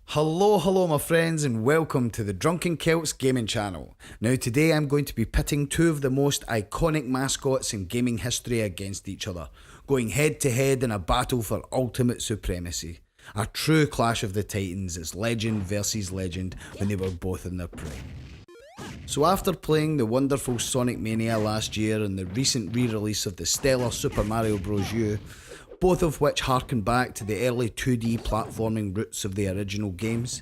Hello my friends, and welcome to the Drunken Celts gaming channel. Now today I'm going to be pitting two of the most iconic mascots in gaming history against each other, going head to head in a battle for ultimate supremacy. A true clash of the titans as legend versus legend when they were both in their prime. So after playing the wonderful Sonic Mania last year and the recent re-release of the stellar Super Mario Bros. U, both of which harken back to the early 2D platforming roots of the original games,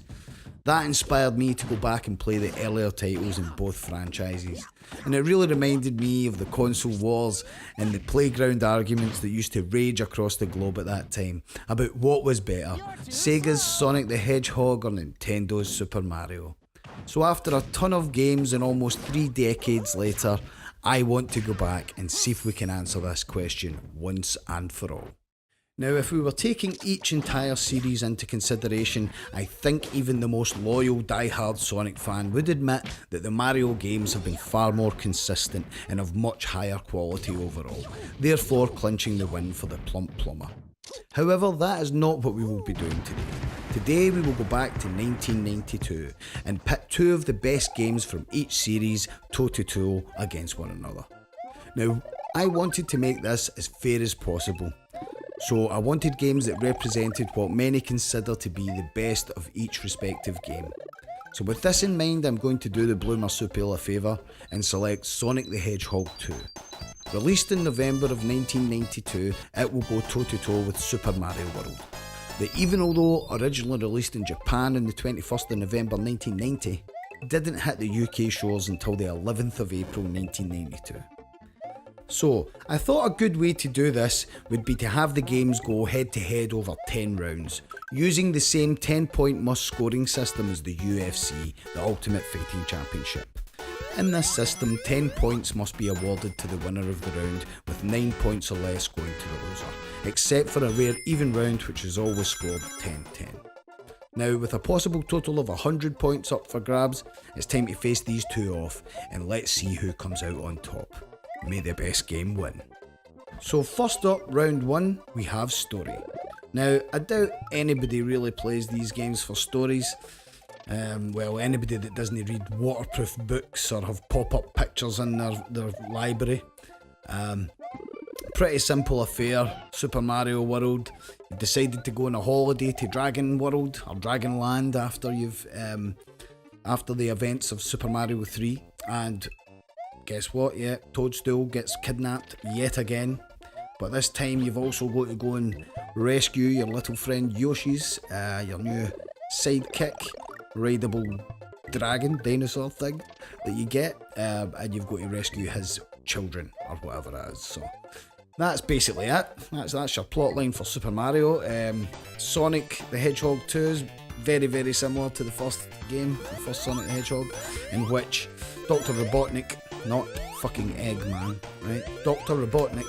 that inspired me to go back and play the earlier titles in both franchises. And it really reminded me of the console wars and the playground arguments that used to rage across the globe at that time about what was better, Sega's Sonic the Hedgehog or Nintendo's Super Mario. So after a ton of games and almost 3 decades later, I want to go back and see if we can answer this question once and for all. Now, if we were taking each entire series into consideration, I think even the most loyal die-hard Sonic fan would admit that the Mario games have been far more consistent and of much higher quality overall, therefore clinching the win for the plump plumber. However, that is not what we will be doing today. Today we will go back to 1992 and pit two of the best games from each series toe-to-toe against one another. Now, I wanted to make this as fair as possible. So I wanted games that represented what many consider to be the best of each respective game. So with this in mind, I'm going to do the Blue Marsupial a favour and select Sonic the Hedgehog 2. Released in November of 1992, it will go toe to toe with Super Mario World. That even although originally released in Japan on the 21st of November 1990, didn't hit the UK shores until the 11th of April 1992. So, I thought a good way to do this would be to have the games go head to head over 10 rounds, using the same 10-point must scoring system as the UFC, the Ultimate Fighting Championship. In this system, 10 points must be awarded to the winner of the round, with 9 points or less going to the loser, except for a rare even round which is always scored 10-10. Now, with a possible total of 100 points up for grabs, it's time to face these two off, and let's see who comes out on top. May the best game win. So first up, round 1, we have story. Now, I doubt anybody really plays these games for stories. Well, anybody that doesn't read waterproof books or have pop-up pictures in their library. Pretty simple affair. Super Mario World. You've decided to go on a holiday to Dragon World or Dragon Land after the events of Super Mario 3, and guess what? Yeah, Toadstool gets kidnapped yet again. But this time you've also got to go and rescue your little friend Yoshi's, your new sidekick, rideable dragon, dinosaur thing that you get, and you've got to rescue his children, or whatever it is. So that's basically it. That's your plot line for Super Mario. Sonic the Hedgehog 2 is very, very similar to the first game, the first Sonic the Hedgehog, in which Dr. Robotnik, not fucking Eggman, right? Dr. Robotnik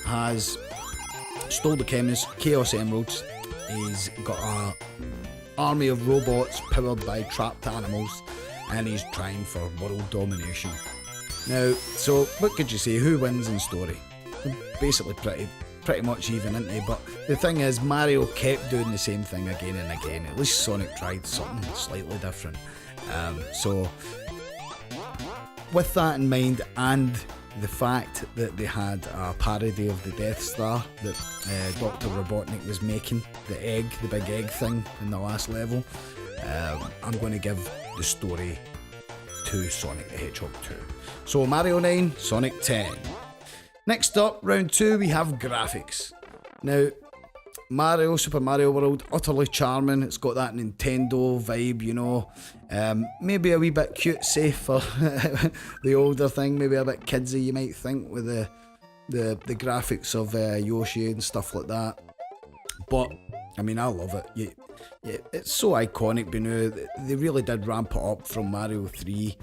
has stole the Chaos Emeralds. He's got an army of robots powered by trapped animals, and he's trying for world domination. Now, so what could you say? Who wins in story? Basically pretty much even, isn't he? But the thing is, Mario kept doing the same thing again and again. At least Sonic tried something slightly different. So with that in mind, and the fact that they had a parody of the Death Star that Dr. Robotnik was making, the big egg thing in the last level, I'm going to give the story to Sonic the Hedgehog 2. So Mario 9, Sonic 10. Next up, round 2, we have graphics. Now, Super Mario World, utterly charming. It's got that Nintendo vibe, you know. Maybe a wee bit cutesy for the older thing, maybe a bit kidsy, you might think, with the graphics of Yoshi and stuff like that. But I mean, I love it. It's so iconic, you know. They really did ramp it up from Mario 3,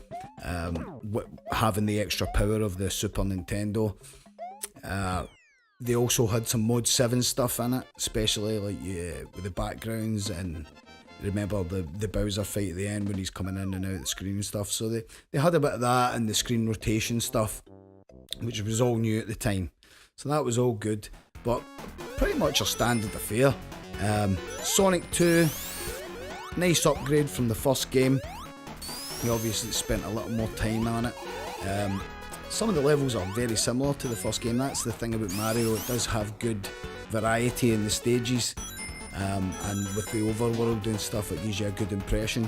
having the extra power of the Super Nintendo. They also had some Mod 7 stuff in it, especially like with the backgrounds, and remember the Bowser fight at the end when he's coming in and out the screen and stuff. So they had a bit of that and the screen rotation stuff, which was all new at the time. So that was all good, but pretty much a standard affair. Sonic 2, nice upgrade from the first game. We obviously spent a little more time on it. Some of the levels are very similar to the first game. That's the thing about Mario, it does have good variety in the stages, and with the overworld and stuff, it gives you a good impression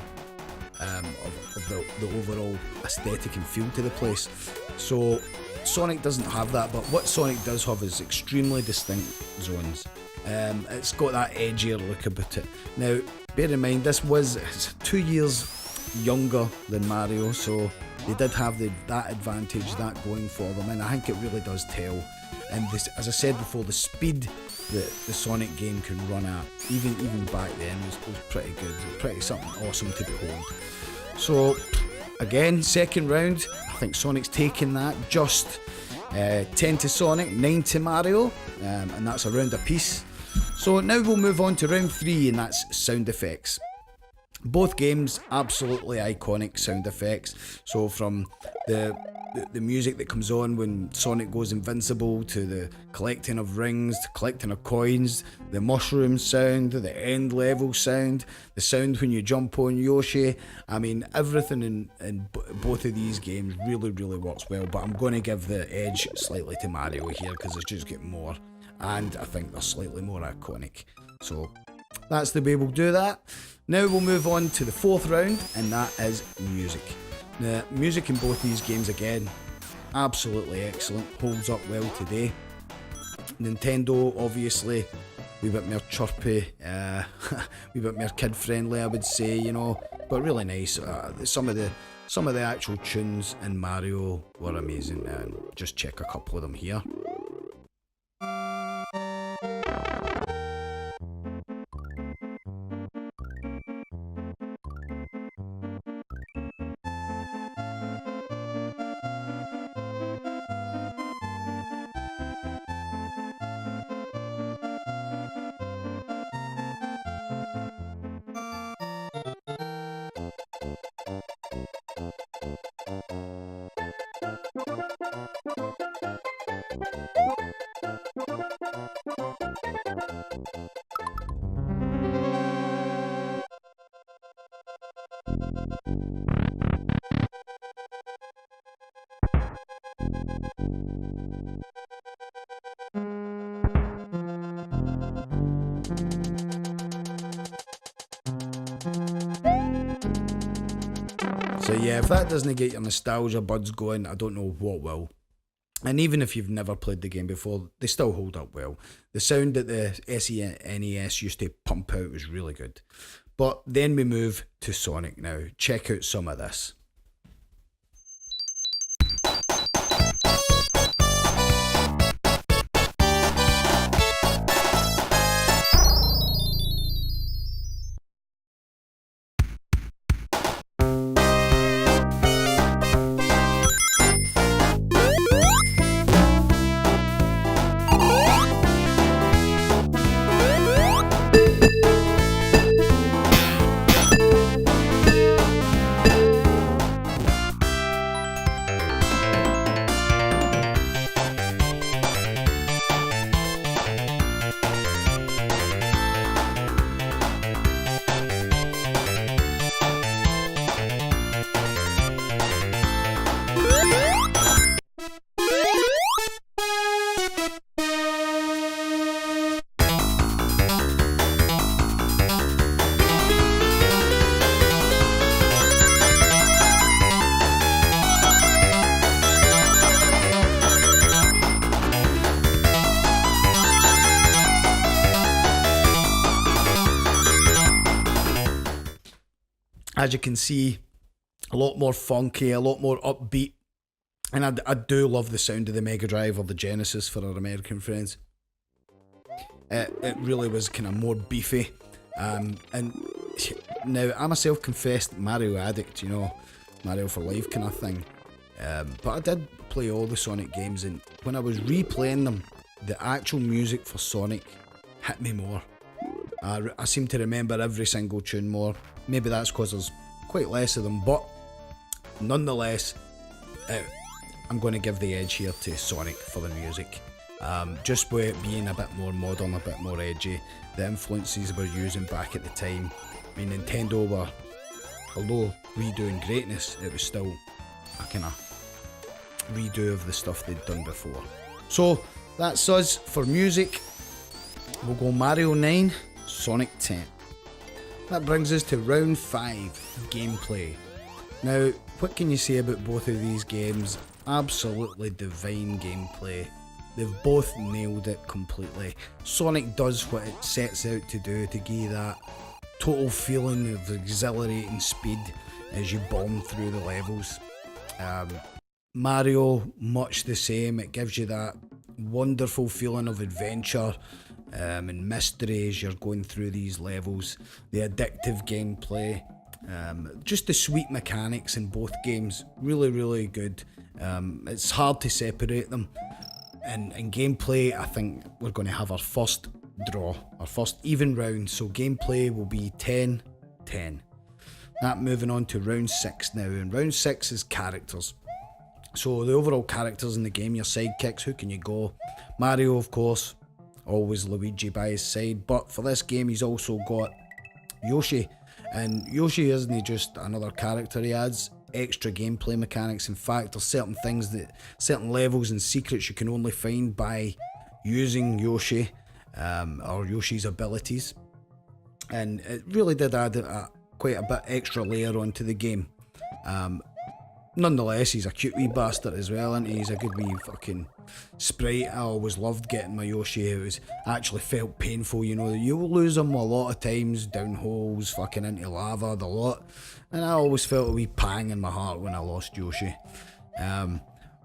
of the overall aesthetic and feel to the place. So Sonic doesn't have that, but what Sonic does have is extremely distinct zones. It's got that edgier look about it. Now, bear in mind, it's 2 years younger than Mario, so they did have that advantage, that going for them, and I think it really does tell. And this, as I said before, the speed that the Sonic game can run at, even back then, was pretty good. It was pretty something awesome to behold. So, again, second round, I think Sonic's taking that. Just 10 to Sonic, 9 to Mario, and that's a round apiece. So now we'll move on to round 3, and that's sound effects. Both games, absolutely iconic sound effects. So from the music that comes on when Sonic goes invincible, to the collecting of rings, to collecting of coins, the mushroom sound, the end level sound, the sound when you jump on Yoshi. I mean, everything in both of these games really works well, but I'm going to give the edge slightly to Mario here because it's just getting more, and I think they're slightly more iconic. So that's the way we'll do that. Now we'll move on to the fourth round, and that is music. The music in both these games, again, absolutely excellent, holds up well today. Nintendo, obviously, a bit more chirpy, a bit more kid friendly, I would say, you know, but really nice. Some of the actual tunes in Mario were amazing, and just check a couple of them here. So yeah, if that doesn't get your nostalgia buds going, I don't know what will. And even if you've never played the game before, they still hold up well. The sound that the SNES used to pump out was really good. But then we move to Sonic now. Check out some of this. As you can see, a lot more funky, a lot more upbeat, and I do love the sound of the Mega Drive or the Genesis for our American friends. It really was kind of more beefy, and now I'm a self-confessed Mario addict, you know, Mario for life kind of thing, but I did play all the Sonic games, and when I was replaying them, the actual music for Sonic hit me more. I seem to remember every single tune more. Maybe that's because there's quite less of them, but nonetheless, I'm going to give the edge here to Sonic for the music. Just with it being a bit more modern, a bit more edgy, the influences we're using back at the time. I mean, Nintendo were, although redoing greatness, it was still a kind of redo of the stuff they'd done before. So that's us for music. We'll go Mario 9, Sonic 10. That brings us to round 5, gameplay. Now, what can you say about both of these games? Absolutely divine gameplay. They've both nailed it completely. Sonic does what it sets out to do, to give you that total feeling of exhilarating speed as you bomb through the levels. Mario, much the same. It gives you that wonderful feeling of adventure and mystery as you're going through these levels. The addictive gameplay, just the sweet mechanics in both games, really, really good. It's hard to separate them. And in gameplay, I think we're going to have our first draw, our first even round. So gameplay will be 10-10. That moving on to round 6 now. And round 6 is characters. So the overall characters in the game, your sidekicks, who can you go? Mario, of course, always Luigi by his side. But for this game, he's also got Yoshi. And Yoshi isn't just another character, he adds extra gameplay mechanics. In fact, there's certain levels and secrets you can only find by using Yoshi or Yoshi's abilities, and it really did add quite a bit extra layer onto the game. Nonetheless, he's a cute wee bastard as well, and he's a good wee fucking sprite. I always loved getting my Yoshi. It was actually felt painful, you know. You'll lose him a lot of times, down holes, fucking into lava, the lot. And I always felt a wee pang in my heart when I lost Yoshi.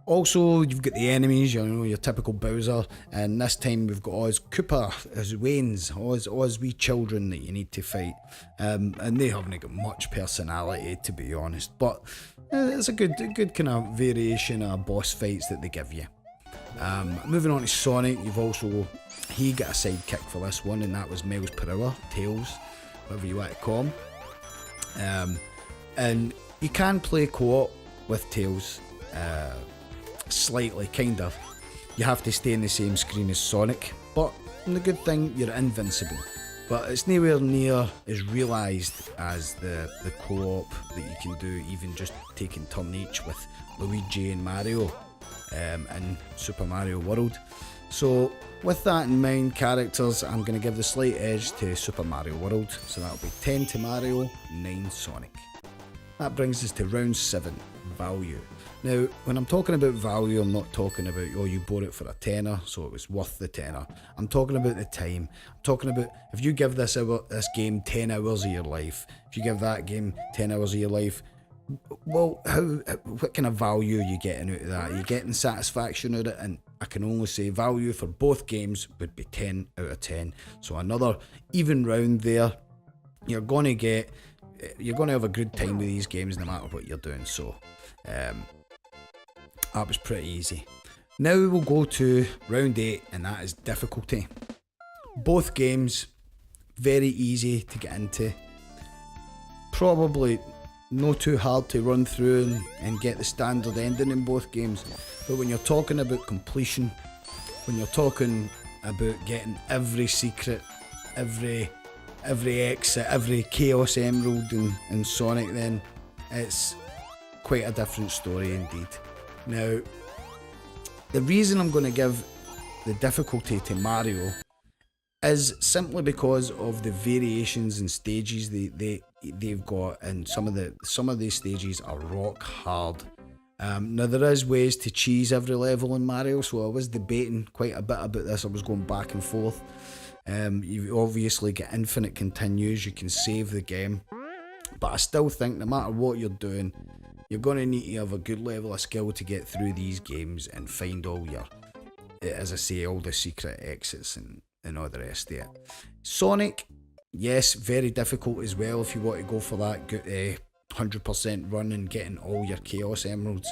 Also, you've got the enemies, you know, your typical Bowser, and this time we've got Oz Koopa, his Waynes, Oz wee children that you need to fight, and they haven't got much personality, to be honest, but it's a good kind of variation of boss fights that they give you. Moving on to Sonic, he got a sidekick for this one, and that was Miles Per-Hour, Tails, whatever you want to call him. And you can play co-op with Tails, slightly, kind of. You have to stay in the same screen as Sonic, but the good thing, you're invincible. But it's nowhere near as realised as the co-op that you can do, even just taking turn each with Luigi and Mario in Super Mario World. So with that in mind, characters, I'm going to give the slight edge to Super Mario World, so that'll be 10 to Mario, 9 Sonic. That brings us to round 7, value. Now, when I'm talking about value, I'm not talking about, oh, you bought it for a tenner, so it was worth the tenner. I'm talking about the time. I'm talking about, if you give this game 10 hours of your life, if you give that game 10 hours of your life, well, what kind of value are you getting out of that? Are you getting satisfaction out of it? And I can only say value for both games would be 10 out of 10. So another even round there. You're going to have a good time with these games no matter what you're doing. So that was pretty easy. Now we will go to round 8, and that is difficulty. Both games very easy to get into, probably not too hard to run through and get the standard ending in both games. But when you're talking about completion, when you're talking about getting every secret, every exit, every Chaos Emerald in Sonic, then it's quite a different story indeed. Now, the reason I'm going to give the difficulty to Mario is simply because of the variations and stages they've got, and some of these stages are rock hard. Now there is ways to cheese every level in Mario, so I was debating quite a bit about this. I was going back and forth. You obviously get infinite continues, you can save the game, but I still think no matter what you're doing, you're going to need to have a good level of skill to get through these games and find all your, as I say, all the secret exits and all the rest of it. Sonic, yes, very difficult as well if you want to go for that 100% run and getting all your Chaos Emeralds.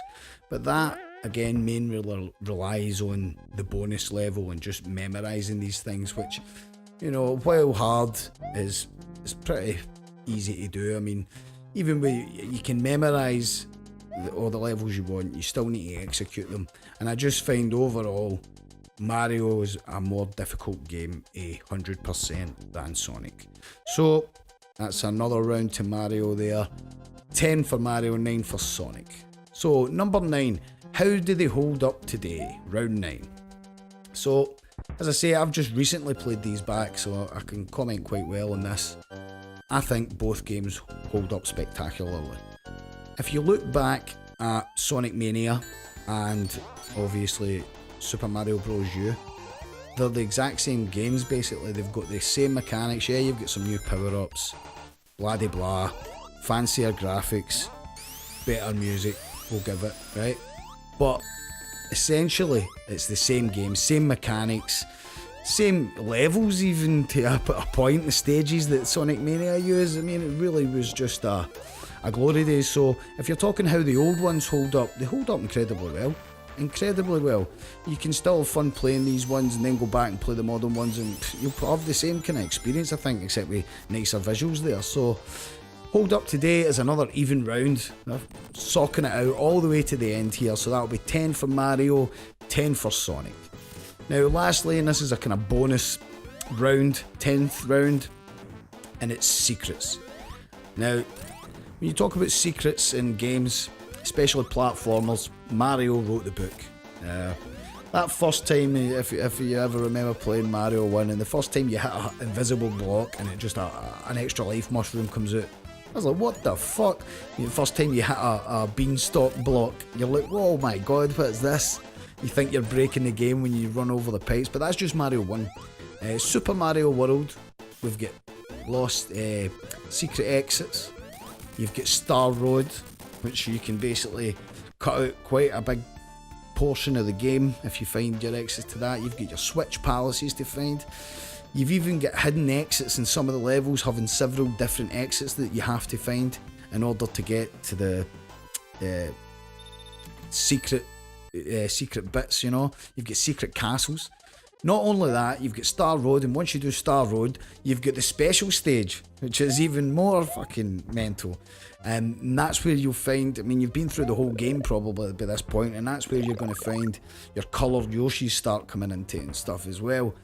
But that, again, mainly relies on the bonus level and just memorising these things, which, you know, while hard, is pretty easy to do. I mean, even when you can memorise all the levels you want, you still need to execute them. And I just find overall, Mario is a more difficult game 100% than Sonic. So that's another round to Mario there. 10 for Mario, 9 for Sonic. So number 9, how do they hold up today? Round 9. So as I say, I've just recently played these back, so I can comment quite well on this. I think both games hold up spectacularly. If you look back at Sonic Mania and obviously Super Mario Bros. U, they're the exact same games basically. They've got the same mechanics. Yeah, you've got some new power-ups, blah de blah, fancier graphics, better music, we'll give it, right? But essentially it's the same game, same mechanics, same levels even to a point, the stages that Sonic Mania used. I mean, it really was just a glory days. So if you're talking how the old ones hold up, they hold up incredibly well. Incredibly well. You can still have fun playing these ones and then go back and play the modern ones, and you'll have the same kind of experience, I think, except with nicer visuals there. So hold up today is another even round. They're socking it out all the way to the end here. So that'll be 10 for Mario, 10 for Sonic. Now lastly, and this is a kind of bonus round, 10th round, and it's secrets. Now when you talk about secrets in games, especially platformers, Mario wrote the book. That first time, if you ever remember playing Mario 1, and the first time you hit an invisible block and it just an extra life mushroom comes out, I was like, what the fuck? The first time you hit a beanstalk block, you're like, oh my god, what is this? You think you're breaking the game when you run over the pipes, but that's just Mario 1. Super Mario World, we've got lost secret exits. You've got Star Road, which you can basically cut out quite a big portion of the game if you find your exits to that. You've got your Switch palaces to find. You've even got hidden exits in some of the levels, having several different exits that you have to find in order to get to the secret bits, you know. You've got secret castles. Not only that, you've got Star Road, and once you do Star Road, you've got the special stage, which is even more fucking mental. And that's where you'll find, I mean, you've been through the whole game probably by this point, and that's where you're going to find your coloured Yoshis start coming into it and stuff as well.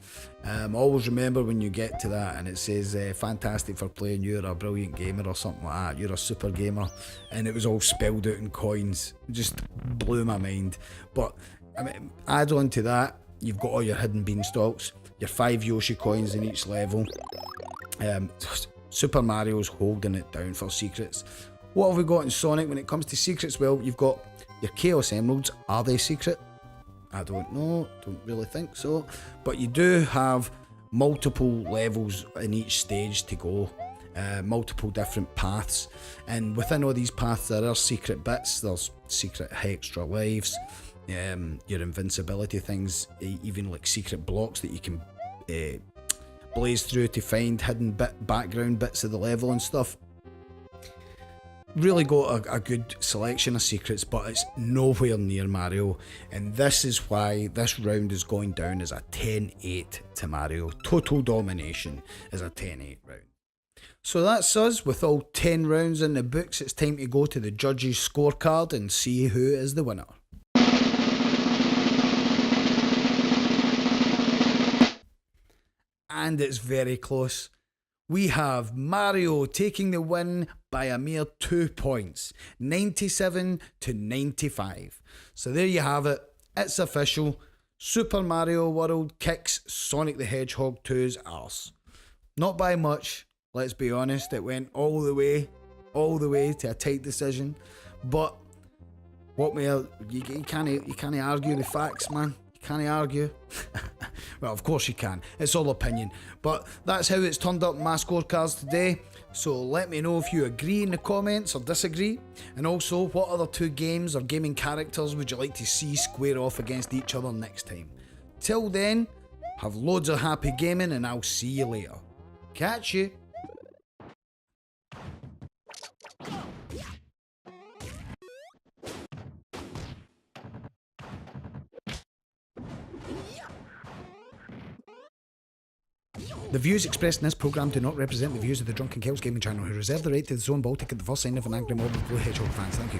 Always remember when you get to that and it says, fantastic for playing, you're a brilliant gamer or something like that, you're a super gamer, and it was all spelled out in coins. It just blew my mind. But I mean, add on to that, you've got all your hidden beanstalks, your 5 Yoshi coins in each level. Super Mario's holding it down for secrets. What have we got in Sonic when it comes to secrets? Well, you've got your Chaos Emeralds. Are they secret? I don't know, don't really think so. But you do have multiple levels in each stage to go. Multiple different paths. And within all these paths there are secret bits. There's secret extra lives. Your invincibility things, even like secret blocks that you can blaze through to find hidden background bits of the level and stuff. Really got a good selection of secrets, but it's nowhere near Mario, and this is why this round is going down as a 10-8 to Mario. Total domination is a 10-8 round. So that's us with all 10 rounds in the books. It's time to go to the judges' scorecard and see who is the winner. And it's very close. We have Mario taking the win by a mere 2 points, 97 to 95. So there you have it. It's official. Super Mario World kicks Sonic the Hedgehog 2's arse. Not by much, let's be honest. It went all the way to a tight decision. But what you can't argue the facts, man. Can I argue? Well, of course you can. It's all opinion. But that's how it's turned up in my scorecards today. So let me know if you agree in the comments or disagree. And also, what other 2 games or gaming characters would you like to see square off against each other next time? Till then, have loads of happy gaming and I'll see you later. Catch you. The views expressed in this programme do not represent the views of the Drunken Celts Gaming Channel, who reserve the right to the Zone Baltic at the first sign of an angry mob of Blue Hedgehog fans. Thank you.